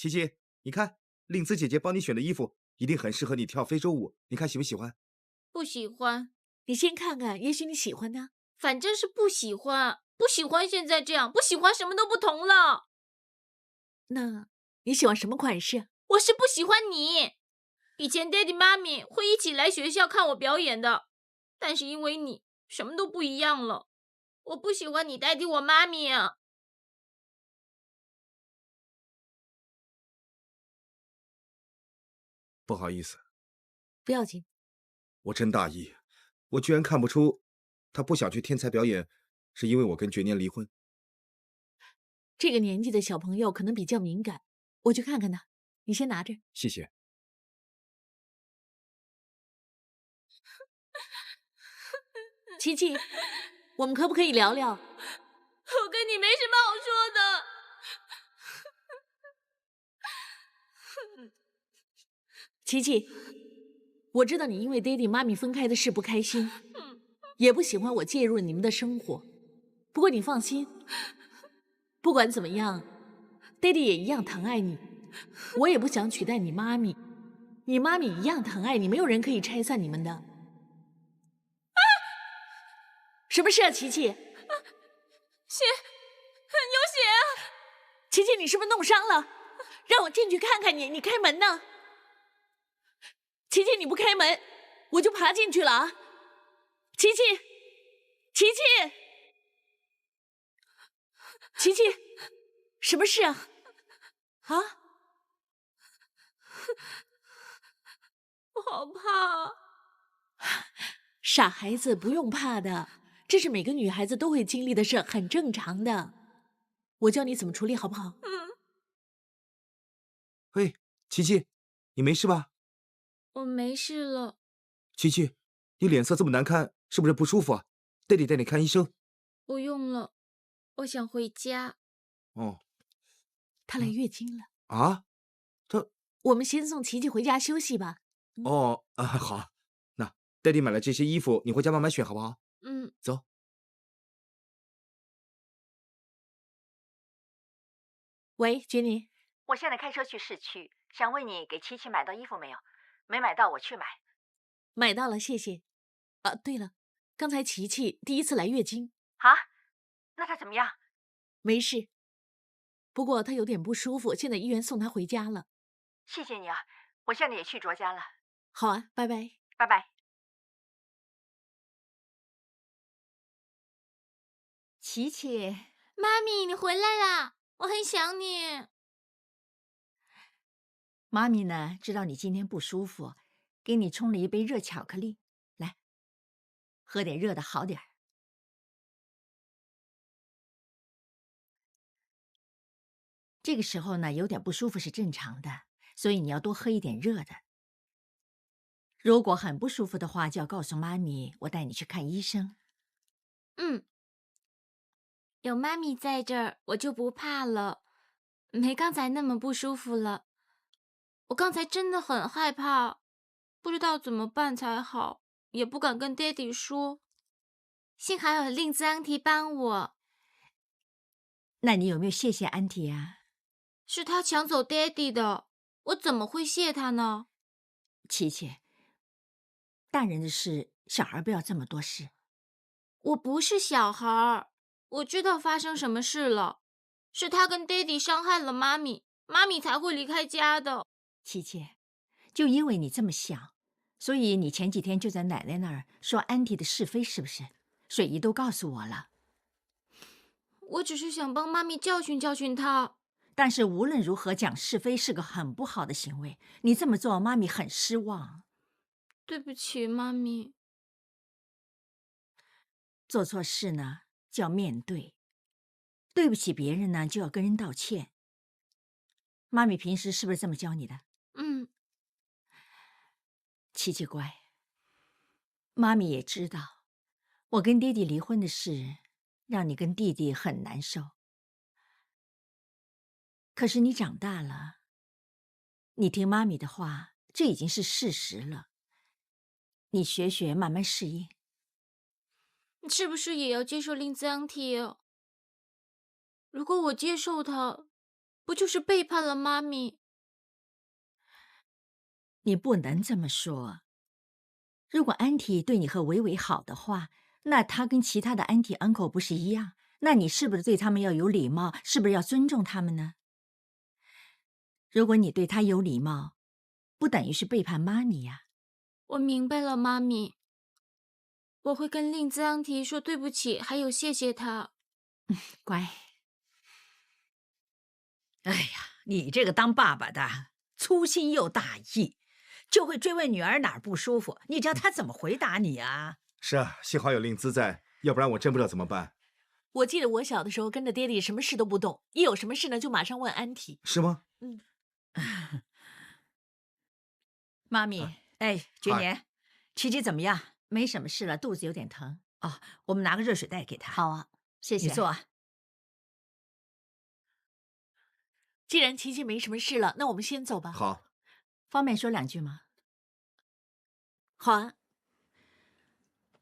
琪琪，你看，令子姐姐帮你选的衣服一定很适合你跳非洲舞，你看喜不喜欢？不喜欢。你先看看，也许你喜欢呢。反正是不喜欢，不喜欢现在这样，不喜欢什么都不同了。那你喜欢什么款式？我是不喜欢你。以前爹地妈咪会一起来学校看我表演的，但是因为你，什么都不一样了。我不喜欢你代替我妈咪啊。不好意思，不要紧。我真大意，我居然看不出他不想去天才表演，是因为我跟绝年离婚。这个年纪的小朋友可能比较敏感，我去看看他。你先拿着。谢谢。琪琪，我们可不可以聊聊？我跟你没什么好说的。琪琪，我知道你因为爹地妈咪分开的事不开心，也不喜欢我介入你们的生活。不过你放心，不管怎么样，爹地也一样疼爱你。我也不想取代你妈咪，你妈咪一样疼爱你，没有人可以拆散你们的。什么事啊，琪琪？血，有血啊！琪琪，你是不是弄伤了？让我进去看看你，你开门呢？琪琪，你不开门，我就爬进去了啊！琪琪，琪琪，琪琪，什么事啊？啊？我好怕。傻孩子，不用怕的，这是每个女孩子都会经历的事，很正常的。我教你怎么处理，好不好？嘿，琪琪，你没事吧？我没事了。琪琪，你脸色这么难看，是不是不舒服啊？爹地带你看医生。不用了，我想回家。哦，她来月经了啊？我们先送琪琪回家休息吧。哦啊，好，那爹地买了这些衣服，你回家慢慢选，好不好？走。喂，杰尼，我现在开车去市区，想问你给琪琪买到衣服没有？没买到，我去买。买到了，谢谢。啊，对了，刚才琪琪第一次来月经。啊？那她怎么样？没事，不过她有点不舒服，现在医院送她回家了。谢谢你啊，我现在也去卓家了。好啊，拜拜。拜拜。琪琪，妈咪，你回来啦！我很想你。妈咪呢，知道你今天不舒服，给你冲了一杯热巧克力，来，喝点热的好点儿。这个时候呢，有点不舒服是正常的，所以你要多喝一点热的。如果很不舒服的话，就要告诉妈咪，我带你去看医生。有妈咪在这儿，我就不怕了，没刚才那么不舒服了。我刚才真的很害怕，不知道怎么办才好，也不敢跟爹地说。幸好有令子安提帮我。那你有没有谢谢安提啊？是他抢走爹地的，我怎么会谢他呢？琪琪，大人的事，小孩不要这么多事。我不是小孩，我知道发生什么事了，是他跟爹地伤害了妈咪，妈咪才会离开家的。琪琪，就因为你这么想，所以你前几天就在奶奶那儿说安迪的是非，是不是？水姨都告诉我了。我只是想帮妈咪教训教训她。但是无论如何，讲是非是个很不好的行为，你这么做，妈咪很失望。对不起，妈咪。做错事呢，就要面对。对不起别人呢，就要跟人道歉。妈咪平时是不是这么教你的？琪琪乖，妈咪也知道，我跟爹地离婚的事，让你跟弟弟很难受。可是你长大了，你听妈咪的话，这已经是事实了。你学学，慢慢适应。你是不是也要接受令子安提？如果我接受他，不不就是背叛了妈咪？你不能这么说。如果安提对你和维维好的话，那他跟其他的安提 uncle 不是一样？那你是不是对他们要有礼貌？是不是要尊重他们呢？如果你对他有礼貌，不等于是背叛妈咪呀。我明白了，妈咪。我会跟令兹安提说对不起，还有谢谢他。乖。哎呀，你这个当爸爸的粗心又大意，就会追问女儿哪儿不舒服，你叫她怎么回答你啊？是啊，幸好有令姿在，要不然我真不知道怎么办。我记得我小的时候跟着爹地，什么事都不动，一有什么事呢就马上问安提。是吗？妈咪，哎，觉年，琪琪怎么样？没什么事了，肚子有点疼。哦，我们拿个热水袋给她。好啊，谢谢。你坐啊。既然琪琪没什么事了，那我们先走吧。好。方便说2句吗？好啊。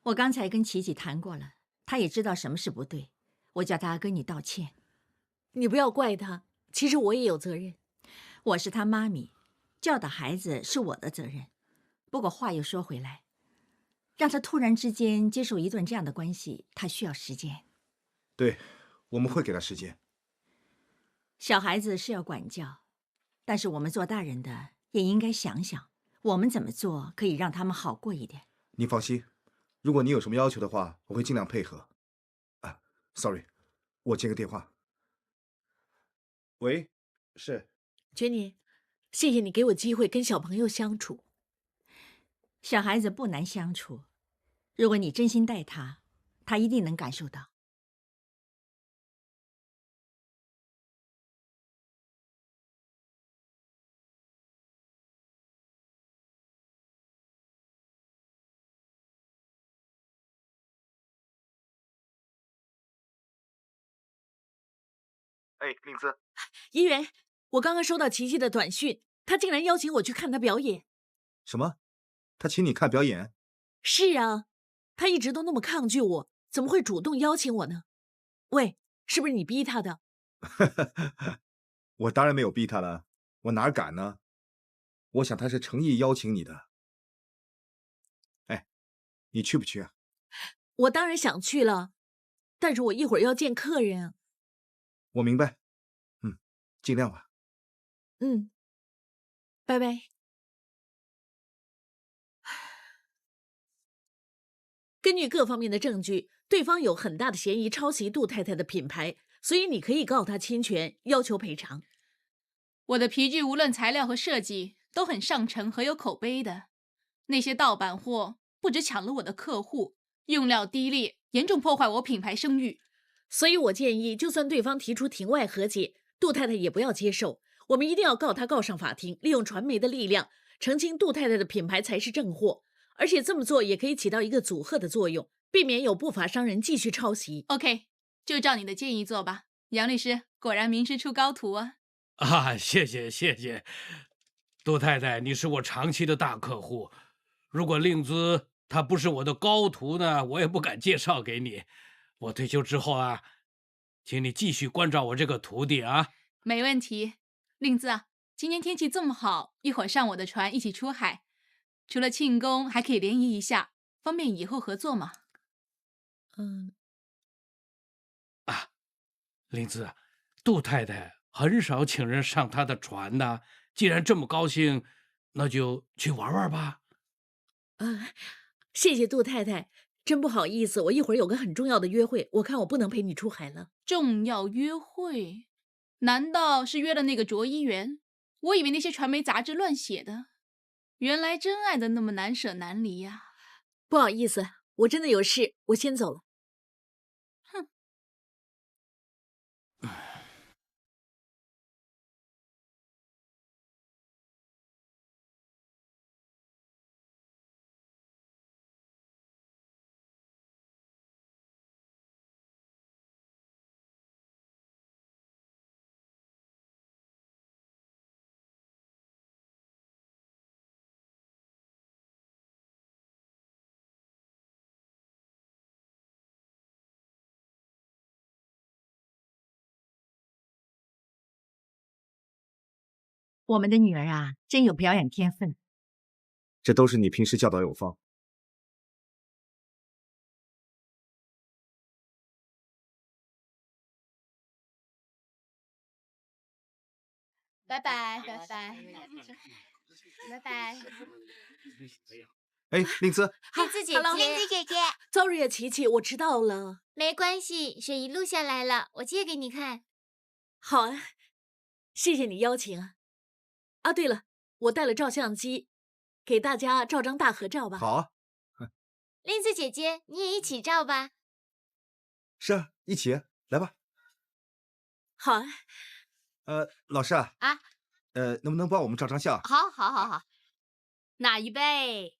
我刚才跟琪琪谈过了，她也知道什么是不对，我叫她跟你道歉。你不要怪她，其实我也有责任。我是她妈咪，教导孩子是我的责任。不过话又说回来，让她突然之间接受一段这样的关系，她需要时间。对，我们会给她时间。小孩子是要管教，但是我们做大人的也应该想想，我们怎么做可以让他们好过一点。你放心，如果你有什么要求的话，我会尽量配合。啊 ，sorry， 我接个电话。喂，是。觉妮，谢谢你给我机会跟小朋友相处。小孩子不难相处，如果你真心待他，他一定能感受到。哎，令姿。怡园，我刚刚收到琪琪的短讯，她竟然邀请我去看她表演。什么？他请你看表演？是啊，她一直都那么抗拒我，怎么会主动邀请我呢？喂，是不是你逼她的？我当然没有逼他了，我哪敢呢？我想他是诚意邀请你的。哎，你去不去啊？我当然想去了，但是我一会儿要见客人。我明白，尽量吧。拜拜。根据各方面的证据，对方有很大的嫌疑抄袭杜太太的品牌，所以你可以告他侵权，要求赔偿。我的皮具无论材料和设计都很上乘和有口碑的，那些盗版货不止抢了我的客户，用料低劣，严重破坏我品牌声誉。所以我建议，就算对方提出庭外和解，杜太太也不要接受。我们一定要告他告上法庭，利用传媒的力量澄清杜太太的品牌才是正货。而且这么做也可以起到一个阻吓的作用，避免有不法商人继续抄袭。OK， 就照你的建议做吧。杨律师，果然名师出高徒啊！啊，谢谢谢谢，杜太太，你是我长期的大客户。如果令姿她不是我的高徒呢，我也不敢介绍给你。我退休之后啊，请你继续关照我这个徒弟啊。没问题，令姿啊，今天天气这么好，一会儿上我的船一起出海。除了庆功，还可以联谊一下，方便以后合作嘛。令姿，杜太太很少请人上她的船的，既然这么高兴，那就去玩玩吧。谢谢杜太太，真不好意思，我一会儿有个很重要的约会，我看我不能陪你出海了。重要约会？难道是约了那个卓一元？我以为那些传媒杂志乱写的。原来真爱的那么难舍难离呀！不好意思，我真的有事，我先走了。我们的女儿啊，真有表演天分。这都是你平时教导有方。拜拜，拜拜，拜拜。哎，令姿，令子姐姐，令子姐姐 ，sorry 啊，琪琪，我迟到了。没关系，雪姨录下来了，我借给你看。好啊，谢谢你邀请啊。啊，对了，我带了照相机，给大家照张大合照吧。好啊。令子姐姐，你也一起照吧。是啊，一起来吧。好啊。老师啊。啊。能不能帮我们照张相？好，好，好，好。那预备